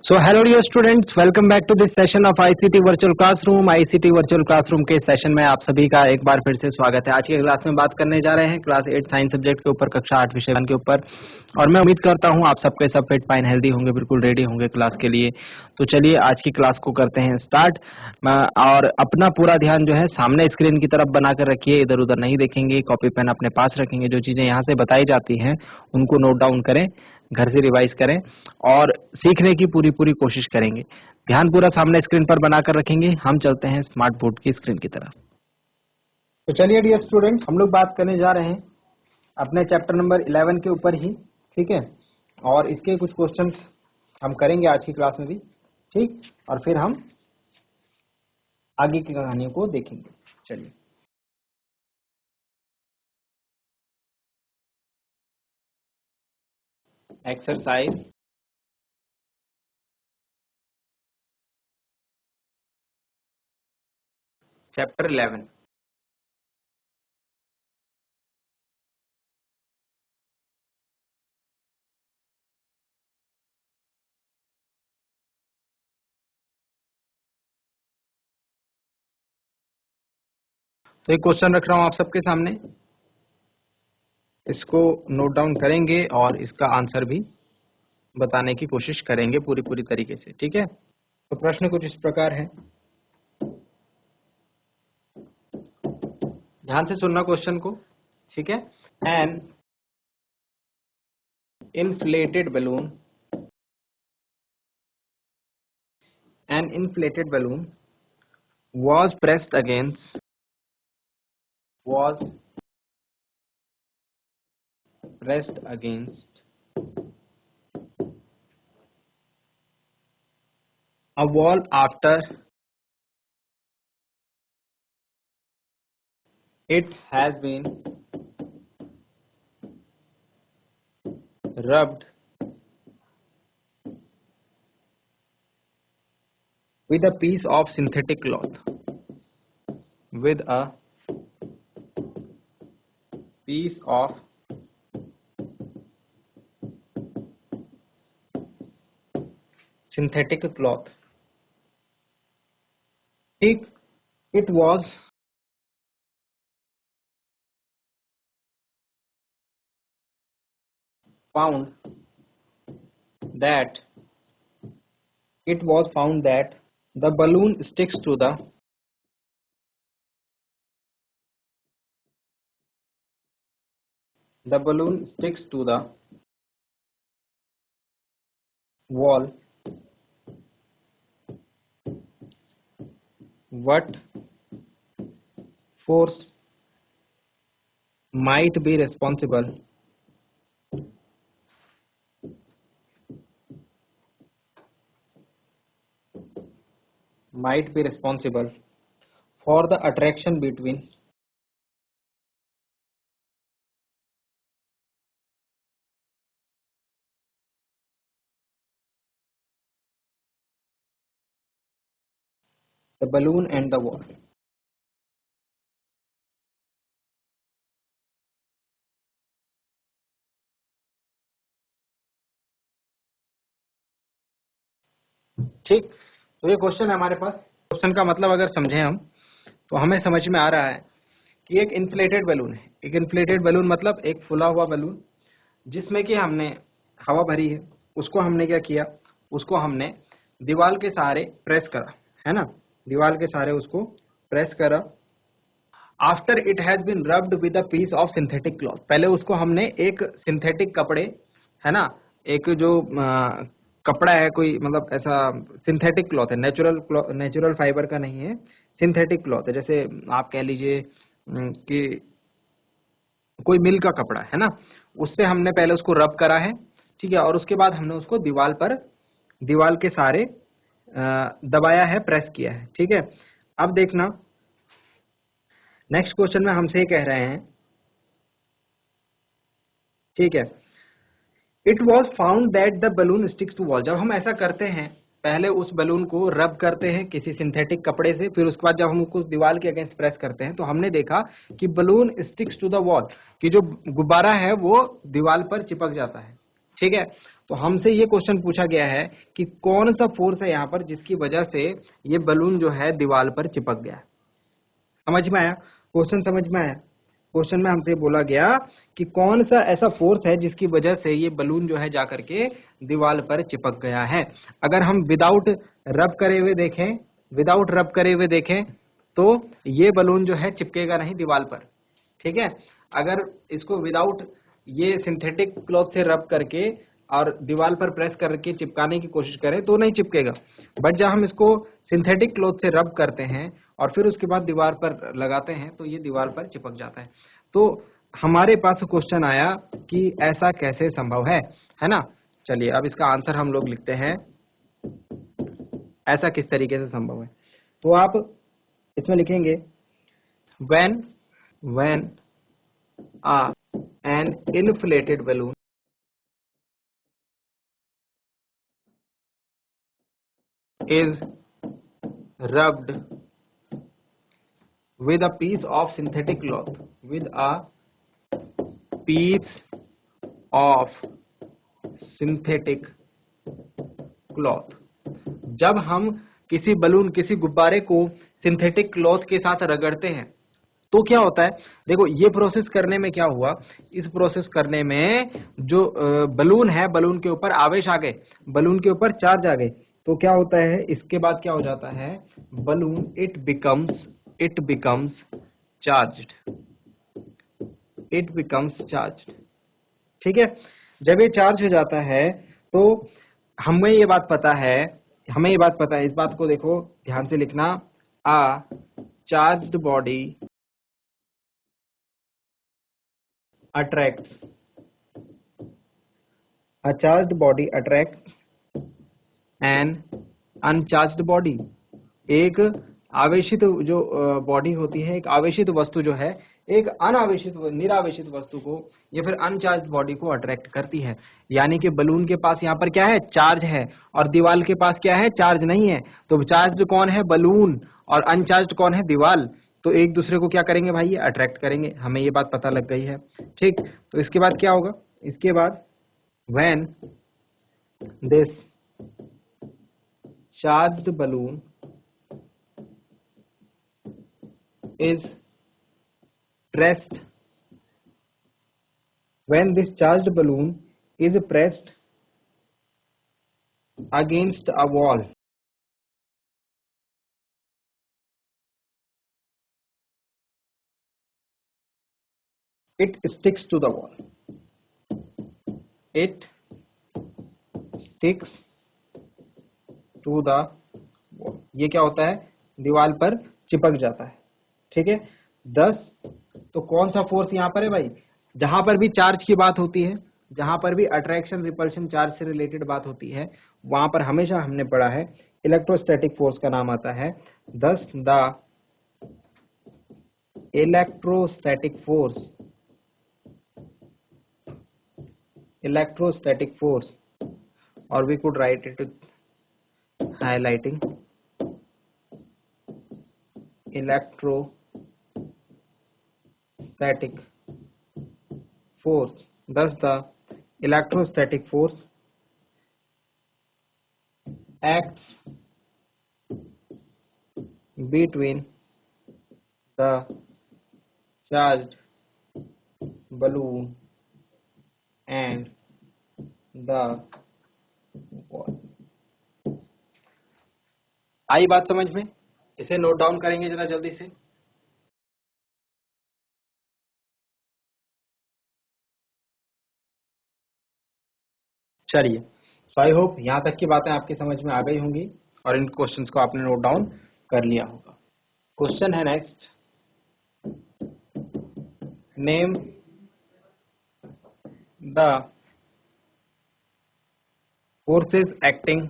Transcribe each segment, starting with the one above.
So hello dear students, welcome back to this session of ICT virtual classroom. ICT virtual classroom के session में आप सभी का एक बार फिर से स्वागत है। आज की क्लास में बात करने जा रहे हैं क्लास 8 साइंस सब्जेक्ट के ऊपर, कक्षा 8 विषय के ऊपर। और मैं उम्मीद करता हूं आप सबके सब फिट फाइन हेल्दी होंगे, बिल्कुल रेडी होंगे क्लास के लिए। तो चलिए आज की क्लास को करते हैं स्टार्ट। और अपना पूरा ध्यान जो है सामने स्क्रीन की तरफ बनाकर रखिए, इधर उधर नहीं देखेंगे, कॉपी पेन अपने पास रखेंगे। जो चीजें यहाँ से बताई जाती हैं उनको नोट डाउन करें, घर से रिवाइज करें और सीखने की पूरी पूरी कोशिश करेंगे। ध्यान पूरा सामने स्क्रीन पर बनाकर रखेंगे। हम चलते हैं स्मार्ट बोर्ड की स्क्रीन की तरफ। तो चलिए डियर स्टूडेंट्स, हम लोग बात करने जा रहे हैं अपने चैप्टर नंबर 11 के ऊपर ही, ठीक है। और इसके कुछ क्वेश्चंस हम करेंगे आज की क्लास में भी, ठीक। और फिर हम आगे की कहानियों को देखेंगे। चलिए एक्सरसाइज चैप्टर 11। तो एक क्वेश्चन रख रहा हूं आप सबके सामने, इसको नोट डाउन करेंगे और इसका आंसर भी बताने की कोशिश करेंगे पूरी पूरी तरीके से, ठीक है। तो प्रश्न कुछ इस प्रकार है, ध्यान से सुनना क्वेश्चन को, ठीक है। An inflated balloon, an inflated balloon was pressed against a wall after it has been rubbed with a piece of synthetic cloth, with a piece of synthetic cloth, it was found that the balloon sticks to the wall. What force might be responsible for the attraction between the balloon and the wall? ठीक। तो ये question है हमारे पास। Question का मतलब अगर समझें हम, तो हमें समझ में आ रहा है कि एक इन्फ्लेटेड बलून है। एक इन्फ्लेटेड बलून मतलब एक फुला हुआ बलून जिसमें कि हमने हवा भरी है। उसको हमने क्या किया, उसको हमने दीवार के सहारे प्रेस करा, है ना। दीवार के सहारे उसको प्रेस करा। After it has been rubbed with a piece of synthetic cloth, पहले उसको हमने एक सिंथेटिक कपड़े, है ना, एक जो कपड़ा है कोई, मतलब ऐसा सिंथेटिक क्लॉथ है, नेचुरल फाइबर का नहीं है, सिंथेटिक क्लॉथ है। जैसे आप कह लीजिए कि कोई मिल का कपड़ा है ना, उससे हमने पहले उसको रब करा है, ठीक है। और उसके बाद हमने उसको दीवार के सहारे दबाया है, प्रेस किया है, ठीक है। अब देखना नेक्स्ट क्वेश्चन में हमसे कह रहे हैं, ठीक है, it was found that the balloon sticks to wall. जब हम ऐसा करते हैं, पहले उस बलून को रब करते हैं किसी सिंथेटिक कपड़े से, फिर उसके बाद जब हम उसको दीवार के अगेंस्ट प्रेस करते हैं तो हमने देखा कि balloon sticks to the wall, कि जो गुब्बारा है वो दीवार पर चिपक जाता है, ठीक है। तो हमसे ये क्वेश्चन पूछा गया है कि कौन सा फोर्स है यहाँ पर जिसकी वजह से ये बलून जो है दीवार पर चिपक गया। समझ में आया क्वेश्चन? समझ में आया? क्वेश्चन में हमसे बोला गया कि कौन सा ऐसा फोर्स है जिसकी वजह से ये बलून जो है जाकर के दीवार पर चिपक गया है। अगर हम विदाउट रब करे हुए देखें तो ये बलून जो है चिपकेगा नहीं दीवार पर। ठीक है। अगर इसको विदाउट ये सिंथेटिक क्लॉथ से रब करके और दीवार पर प्रेस करके चिपकाने की कोशिश करें तो नहीं चिपकेगा, बट जब हम इसको सिंथेटिक क्लॉथ से रब करते हैं और फिर उसके बाद दीवार पर लगाते हैं तो ये दीवार पर चिपक जाता है। तो हमारे पास क्वेश्चन आया कि ऐसा कैसे संभव है ना। चलिए अब इसका आंसर हम लोग लिखते हैं, ऐसा किस तरीके से संभव है। तो आप इसमें लिखेंगे when an inflated balloon is rubbed with a piece of synthetic cloth जब हम किसी बलून किसी गुब्बारे को सिंथेटिक क्लॉथ के साथ रगड़ते हैं तो क्या होता है। देखो ये प्रोसेस करने में क्या हुआ, इस प्रोसेस करने में जो बलून है, बलून के ऊपर आवेश आ गए, बलून के ऊपर चार्ज आ गए, तो क्या होता है इसके बाद क्या हो जाता है, बलून इट बिकम्स चार्ज्ड। ठीक है। जब ये चार्ज हो जाता है तो हमें ये बात पता है, इस बात को देखो ध्यान से लिखना, a charged body attracts an uncharged body। एक आवेशित जो बॉडी होती है, एक आवेशित वस्तु जो है एक निरावेशित वस्तु को या फिर अनचार्ज बॉडी को अट्रैक्ट करती है। यानी कि बलून के पास यहाँ पर क्या है, चार्ज है, और दीवार के पास क्या है, चार्ज नहीं है। तो चार्ज कौन है, बलून, और अनचार्ज कौन है, दीवार। तो एक दूसरे को क्या करेंगे भाई, ये अट्रैक्ट करेंगे। हमें ये बात पता लग गई है। ठीक। तो इसके बाद क्या होगा, इसके बाद when this charged balloon is pressed against a wall, it sticks to the wall। it sticks to the wall। ये क्या होता है, दीवार पर चिपक जाता है। ठीक है। 10। तो कौन सा फोर्स यहाँ पर है भाई, जहां पर भी चार्ज की बात होती है, जहां पर भी अट्रैक्शन रिपल्शन चार्ज से रिलेटेड बात होती है, वहां पर हमेशा हमने पढ़ा है इलेक्ट्रोस्टैटिक फोर्स का नाम आता है। 10 the electrostatic force, or we could write it with highlighting, electrostatic force। Thus the electrostatic force acts between the charged balloon and the wall। आई बात समझ में? इसे नोट डाउन करेंगे जरा जल्दी से। चलिए, सो आई होप यहाँ तक की बातें आपकी समझ में आ गई होंगी और इन क्वेश्चंस को आपने नोट डाउन कर लिया होगा। क्वेश्चन है next, name the forces acting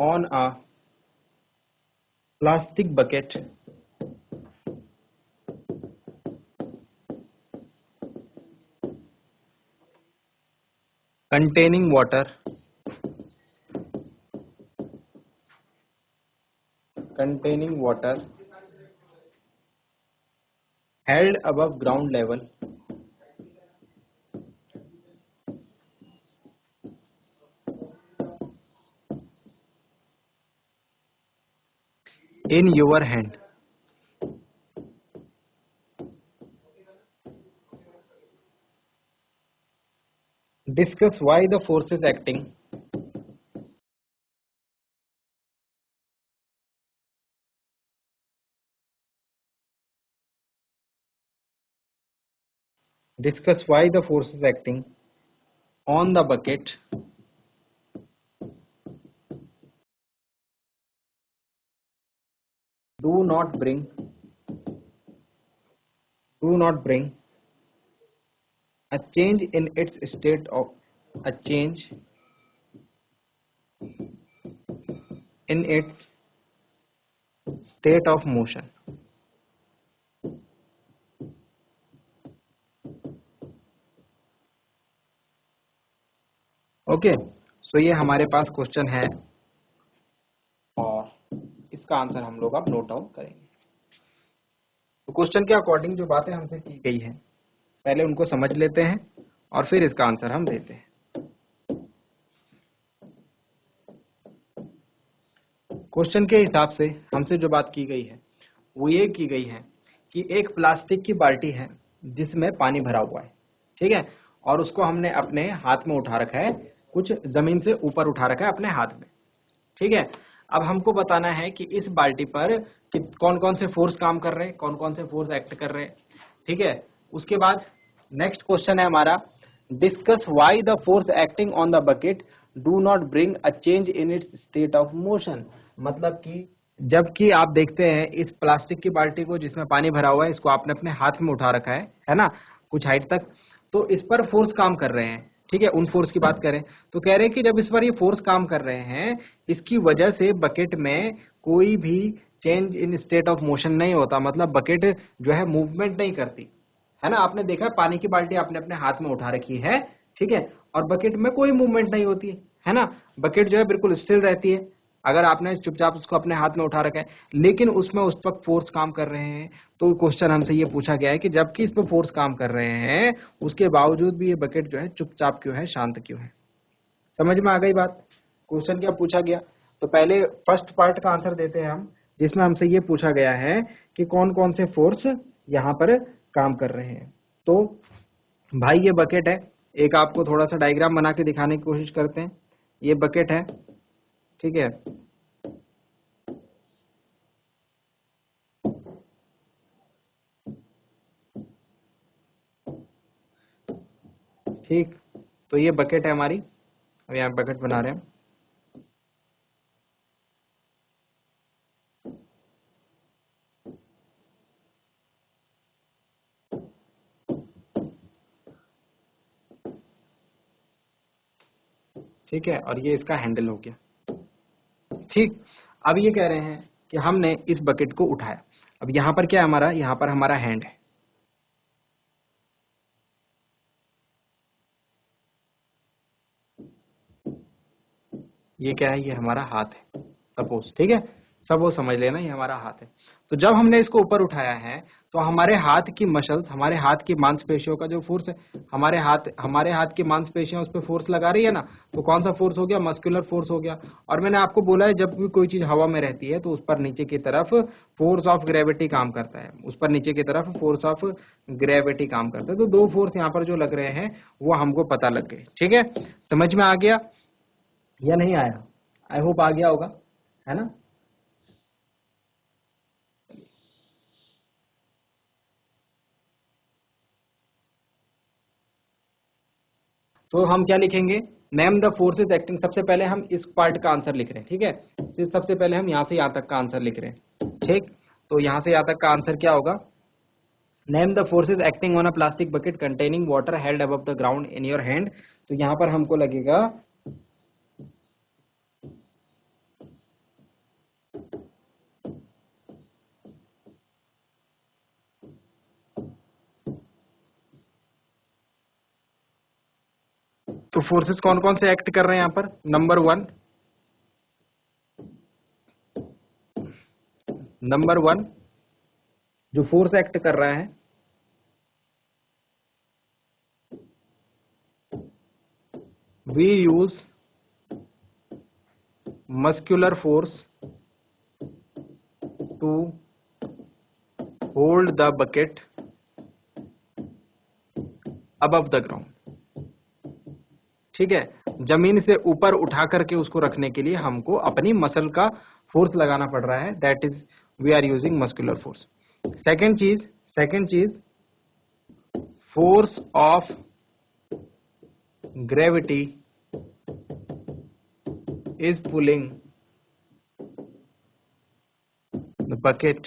on a plastic bucket containing water held above ground level in your hand. Discuss why the forces acting discuss why the forces acting on the bucket do not bring a change in its state of motion. Okay, so ये हमारे पास question है और इसका answer हम लोग अब note down करेंगे। तो क्वेश्चन के अकॉर्डिंग जो बातें हमसे की गई हैं पहले उनको समझ लेते हैं और फिर इसका आंसर हम देते हैं। क्वेश्चन के हिसाब से हमसे जो बात की गई है वो ये की गई है कि एक प्लास्टिक की बाल्टी है जिसमें पानी भरा हुआ है, ठीक है, और उसको हमने अपने हाथ में उठा रखा है, कुछ जमीन से ऊपर उठा रखा है अपने हाथ में, ठीक है। अब हमको बताना है कि इस बाल्टी पर कि कौन कौन से फोर्स काम कर रहे हैं, कौन कौन से फोर्स एक्ट कर रहे हैं, ठीक है। उसके बाद नेक्स्ट क्वेश्चन है हमारा, discuss why the force acting on the bucket do not bring a change in its state of motion. मतलब कि जबकि आप देखते हैं इस प्लास्टिक की बाल्टी को जिसमें पानी भरा हुआ है, इसको आपने अपने हाथ में उठा रखा है ना, कुछ हाइट तक, तो इस पर फोर्स काम कर रहे हैं, ठीक है। उन फोर्स की बात करें तो कह रहे हैं कि जब इस पर ये फोर्स काम कर रहे हैं इसकी वजह से बकेट में कोई भी change in state of motion नहीं होता, मतलब बकेट जो है मूवमेंट नहीं करती, है ना। आपने देखा पानी की बाल्टी आपने अपने हाथ में उठा रखी है, ठीक है, और बकेट में कोई मूवमेंट नहीं होती है ना, बकेट जो है बिल्कुल स्टिल रहती है अगर आपने चुपचाप उसको अपने हाथ में उठा रखा है, लेकिन उसमें उस वक्त फोर्स काम कर रहे हैं। तो क्वेश्चन हमसे ये पूछा गया है कि जबकि इस पर फोर्स काम कर रहे हैं उसके बावजूद भी ये बकेट जो है चुपचाप क्यों है, शांत क्यों है। समझ में आ गई बात, क्वेश्चन क्या पूछा गया। तो पहले फर्स्ट पार्ट का आंसर देते हैं हम, जिसमें हमसे ये पूछा गया है कि कौन कौन से फोर्स यहाँ पर काम कर रहे हैं। तो भाई ये बकेट है, एक आपको थोड़ा सा डायग्राम बना के दिखाने की कोशिश करते हैं। ये बकेट है, ठीक है, ठीक, तो ये बकेट है हमारी, अब यहाँ बकेट बना रहे हैं। ठीक है, और ये इसका हैंडल हो गया, ठीक। अब ये कह रहे हैं कि हमने इस बकेट को उठाया, अब यहाँ पर क्या है हमारा, यहाँ पर हमारा हैंड है, ये क्या है, ये हमारा हाथ है सपोज, ठीक है, सब वो समझ लेना ये हमारा हाथ है। तो जब हमने इसको ऊपर उठाया है तो हमारे हाथ की मसल्स, हमारे हाथ की मांसपेशियों का जो फोर्स है, हमारे हाथ की मांसपेशियां उस पर फोर्स लगा रही है ना, तो कौन सा फोर्स हो गया, मस्कुलर फोर्स हो गया। और मैंने आपको बोला है जब भी कोई चीज हवा में रहती है तो उस पर नीचे की तरफ फोर्स ऑफ ग्रेविटी काम करता है, उस पर नीचे की तरफ फोर्स ऑफ ग्रेविटी काम करता है। तो दो फोर्स यहाँ पर जो लग रहे हैं वो हमको पता लग गए, ठीक है। समझ में आ गया या नहीं आया, आई होप आ गया होगा, है ना। तो हम क्या लिखेंगे, नेम द फोर्सेज एक्टिंग, सबसे पहले हम इस पार्ट का आंसर लिख रहे हैं, ठीक है। तो सबसे पहले हम यहाँ से यहाँ तक का आंसर लिख रहे हैं, ठीक। तो यहाँ से यहाँ तक का आंसर क्या होगा, name the forces acting on a plastic bucket containing water held above the ground in your hand. तो यहाँ पर हमको लगेगा तो फोर्सेस कौन कौन से एक्ट कर रहे हैं यहाँ पर, नंबर वन जो फोर्स एक्ट कर रहा है we use muscular force to hold the bucket above the ground. ठीक है, जमीन से ऊपर उठा करके उसको रखने के लिए हमको अपनी मसल का फोर्स लगाना पड़ रहा है, that is we are using muscular force. Second चीज force of gravity is pulling the bucket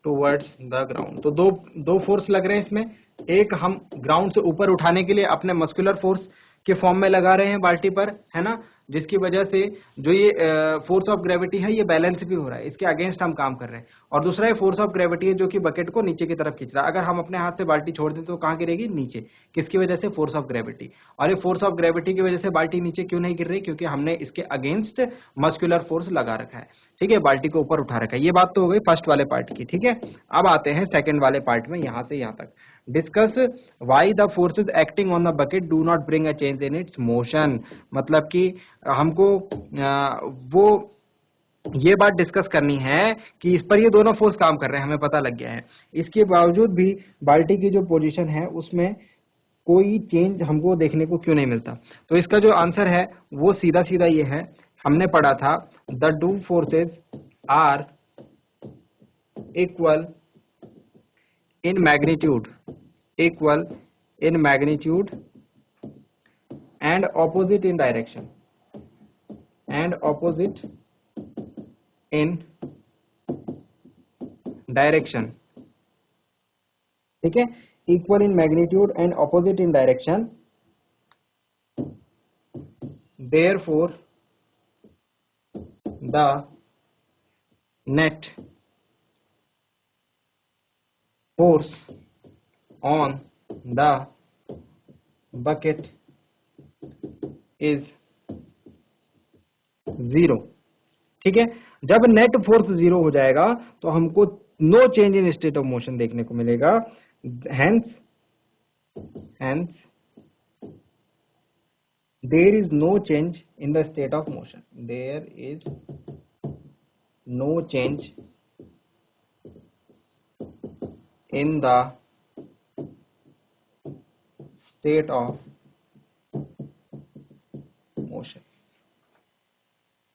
towards the ground. तो दो फोर्स लग रहे हैं इसमें, एक हम ग्राउंड से ऊपर उठाने के लिए अपने मस्कुलर फोर्स के फॉर्म में लगा रहे हैं बाल्टी पर, है ना, जिसकी वजह से जो ये फोर्स ऑफ ग्रेविटी है ये बैलेंस भी हो रहा है, इसके अगेंस्ट हम काम कर रहे हैं। और दूसरा ये फोर्स ऑफ ग्रेविटी है जो कि बकेट को नीचे की तरफ खींच रहा है। अगर हम अपने हाथ से बाल्टी छोड़ दें तो कहाँ गिरेगी? नीचे। किसकी वजह से? Force of gravity. और ये फोर्स ऑफ ग्रेविटी की वजह से बाल्टी नीचे क्यों नहीं गिर रही? क्योंकि हमने इसके अगेंस्ट मस्कुलर फोर्स लगा रखा है। ठीक है, बाल्टी को ऊपर उठा रखा है। ये बात तो हो गई फर्स्ट वाले पार्ट की। ठीक है, अब आते हैं सेकेंड वाले पार्ट में, यहां से यहां तक। Discuss why the forces acting on the bucket do not bring a change in its motion. मतलब कि हमको वो ये बात डिस्कस करनी है कि इस पर ये दोनों फोर्स काम कर रहे हैं, हमें पता लग गया है। इसके बावजूद भी बाल्टी की जो पोजीशन है उसमें कोई चेंज हमको देखने को क्यों नहीं मिलता? तो इसका जो आंसर है वो सीधा सीधा ये है, हमने पढ़ा था the two forces are equal in magnitude and opposite in direction ठीक है, equal in magnitude and opposite in direction, therefore the net force on the bucket is 0। ठीक है, जब नेट फोर्स 0 हो जाएगा तो हमको no change in state of motion देखने को मिलेगा। Hence there is no change in the state of motion, there is no change in the state of motion।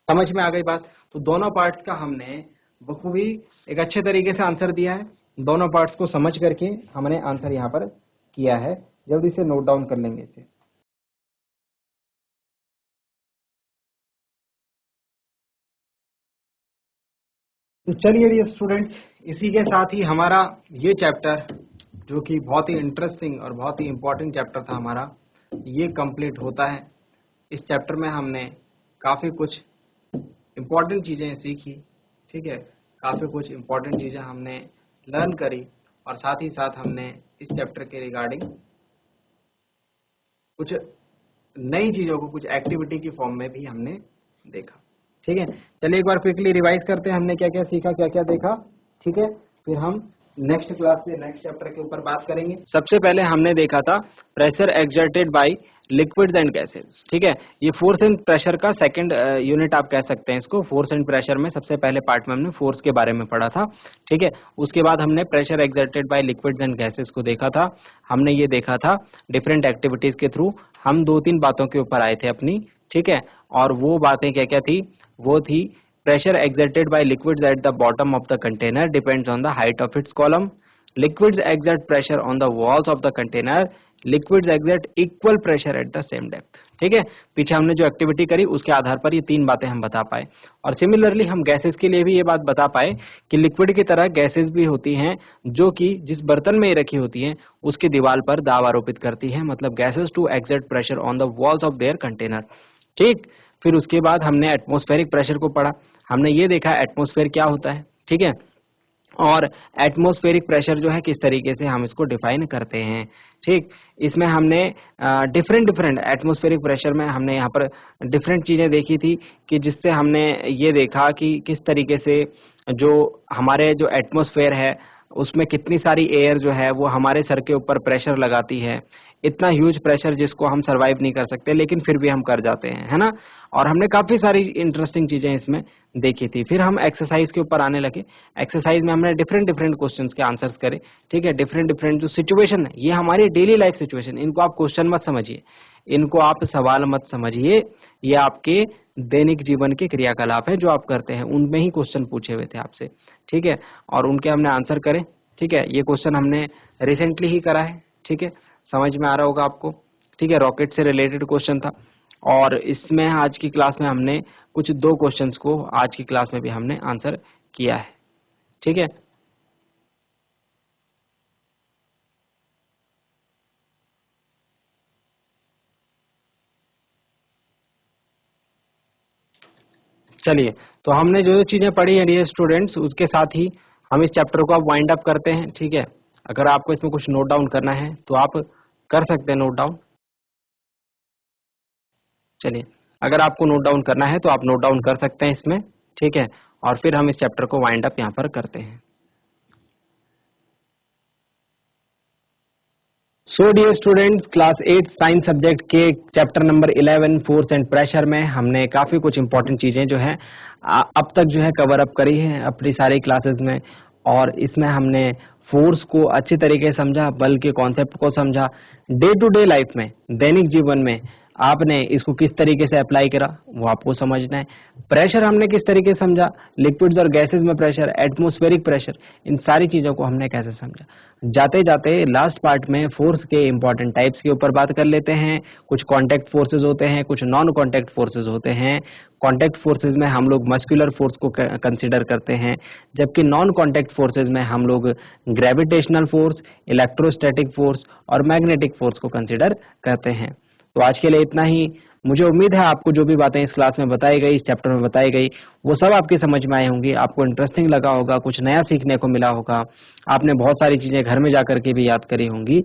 समझ में आ गई बात? तो दोनों पार्ट्स का हमने बखूबी एक अच्छे तरीके से आंसर दिया है। दोनों पार्ट्स को समझ करके हमने आंसर यहाँ पर किया है। जल्दी से नोट डाउन कर लेंगे इसे। तो चलिए डियर स्टूडेंट्स, इसी के साथ ही हमारा ये चैप्टर जो कि बहुत ही इंटरेस्टिंग और बहुत ही इम्पोर्टेंट चैप्टर था हमारा, ये कंप्लीट होता है। इस चैप्टर में हमने काफ़ी कुछ इम्पोर्टेंट चीज़ें सीखी। ठीक है, काफ़ी कुछ इम्पोर्टेंट चीज़ें हमने लर्न करी और साथ ही साथ हमने इस चैप्टर के रिगार्डिंग कुछ नई चीज़ों को कुछ एक्टिविटी की फॉर्म में भी हमने देखा। ठीक है, चलिए एक बार क्विकली रिवाइज करते हैं हमने क्या क्या सीखा, क्या क्या देखा। ठीक है, फिर हम नेक्स्ट क्लास में नेक्स्ट चैप्टर के ऊपर बात करेंगे। सबसे पहले हमने देखा था pressure exerted by liquids and gases. ठीक है, ये फोर्स एंड प्रेशर का सेकंड यूनिट आप कह सकते हैं इसको। फोर्स एंड प्रेशर में सबसे पहले पार्ट में हमने फोर्स के बारे में पढ़ा था। ठीक है, उसके बाद हमने pressure exerted by liquids and gases को देखा था। हमने ये देखा था डिफरेंट एक्टिविटीज के थ्रू हम 2-3 बातों के ऊपर आए थे अपनी। ठीक है, और वो बातें क्या क्या थी? वो थी pressure exerted by liquids at the bottom of the container depends on the height of its column. Liquids exert pressure on the walls of the container. Liquids exert equal pressure at the same depth। ठीक है, पीछे हमने जो activity करी उसके आधार पर ये 3 बातें हम बता पाए। और सिमिलरली हम गैसेस के लिए भी ये बात बता पाए कि लिक्विड की तरह गैसेस भी होती हैं जो कि जिस बर्तन में ये रखी होती हैं उसकी दीवार पर दाब आरोपित करती है, मतलब gases to exert pressure on the walls of their container. ठीक, फिर उसके बाद हमने एटमॉस्फेरिक प्रेशर को पढ़ा। हमने ये देखा एटमॉस्फेयर क्या होता है। ठीक है, और एटमॉस्फेरिक प्रेशर जो है किस तरीके से हम इसको डिफाइन करते हैं। ठीक, इसमें हमने डिफरेंट एटमॉस्फेरिक प्रेशर में हमने यहाँ पर डिफरेंट चीज़ें देखी थी कि जिससे हमने ये देखा कि किस तरीके से जो हमारे जो एटमॉस्फेयर है उसमें कितनी सारी एयर जो है वो हमारे सर के ऊपर प्रेशर लगाती है। इतना ह्यूज प्रेशर जिसको हम सरवाइव नहीं कर सकते, लेकिन फिर भी हम कर जाते हैं, है ना। और हमने काफी सारी इंटरेस्टिंग चीजें इसमें देखी थी। फिर हम एक्सरसाइज के ऊपर आने लगे। एक्सरसाइज में हमने डिफरेंट डिफरेंट क्वेश्चंस के आंसर्स करे, ठीक है। डिफरेंट डिफरेंट जो सिचुएशन है, ये हमारी डेली लाइफ सिचुएशन, इनको आप क्वेश्चन मत समझिए, इनको आप सवाल मत समझिए, ये आपके दैनिक जीवन के क्रियाकलाप है जो आप करते हैं, उनमें ही क्वेश्चन पूछे हुए थे आपसे, ठीक है। और उनके हमने आंसर करे, ठीक है। ये क्वेश्चन हमने रिसेंटली ही करा है, ठीक है, समझ में आ रहा होगा आपको, ठीक है। रॉकेट से रिलेटेड क्वेश्चन था, और इसमें आज की क्लास में हमने कुछ 2 क्वेश्चंस को आज की क्लास में भी हमने आंसर किया है, ठीक है। चलिए, तो हमने जो जो चीजें पढ़ी है डियर स्टूडेंट्स, उसके साथ ही हम इस चैप्टर को अब वाइंड अप करते हैं, ठीक है। अगर आपको इसमें कुछ नोट डाउन करना है तो आप कर सकते हैं नोट डाउन। चलिए, अगर आपको नोट डाउन करना है तो आप नोट डाउन कर सकते हैं इसमें, ठीक है। और फिर हम इस चैप्टर को वाइंड अप यहाँ पर करते हैं। So dear students, class 8 science subject के chapter number 11 force and pressure में हमने काफी कुछ इंपॉर्टेंट चीजें जो है अब तक जो है कवर अप करी है अपनी सारी क्लासेस में। और इसमें हमने फोर्स को अच्छी तरीके से समझा, बल के कॉन्सेप्ट को समझा, डे टू डे लाइफ में, दैनिक जीवन में आपने इसको किस तरीके से अप्लाई करा वो आपको समझना है। प्रेशर हमने किस तरीके से समझा, लिक्विड्स और गैसेस में प्रेशर, एटमॉस्फेरिक प्रेशर, इन सारी चीजों को हमने कैसे समझा। जाते जाते लास्ट पार्ट में फोर्स के इंपॉर्टेंट टाइप्स के ऊपर बात कर लेते हैं। कुछ कॉन्टैक्ट फोर्सेज होते हैं, कुछ नॉन कॉन्टैक्ट फोर्सेज होते हैं। कॉन्टैक्ट फोर्सेज में हम लोग मस्कुलर फोर्स को कंसीडर करते हैं, जबकि नॉन कॉन्टैक्ट फोर्सेज में हम लोग ग्रेविटेशनल फोर्स, इलेक्ट्रोस्टैटिक फोर्स और मैग्नेटिक फोर्स को कंसीडर करते हैं। तो आज के लिए इतना ही। मुझे उम्मीद है आपको जो भी बातें इस क्लास में बताई गई, इस चैप्टर में बताई गई, वो सब आपकी समझ में आई होंगी, आपको इंटरेस्टिंग लगा होगा, कुछ नया सीखने को मिला होगा, आपने बहुत सारी चीजें घर में जाकर के भी याद करी होंगी।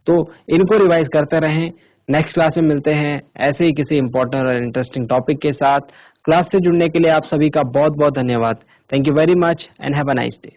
तो इनको रिवाइज करते रहें। नेक्स्ट क्लास में मिलते हैं ऐसे ही किसी इंपॉर्टेंट और इंटरेस्टिंग टॉपिक के साथ। क्लास से जुड़ने के लिए आप सभी का बहुत बहुत धन्यवाद। Thank you very much and have a nice day.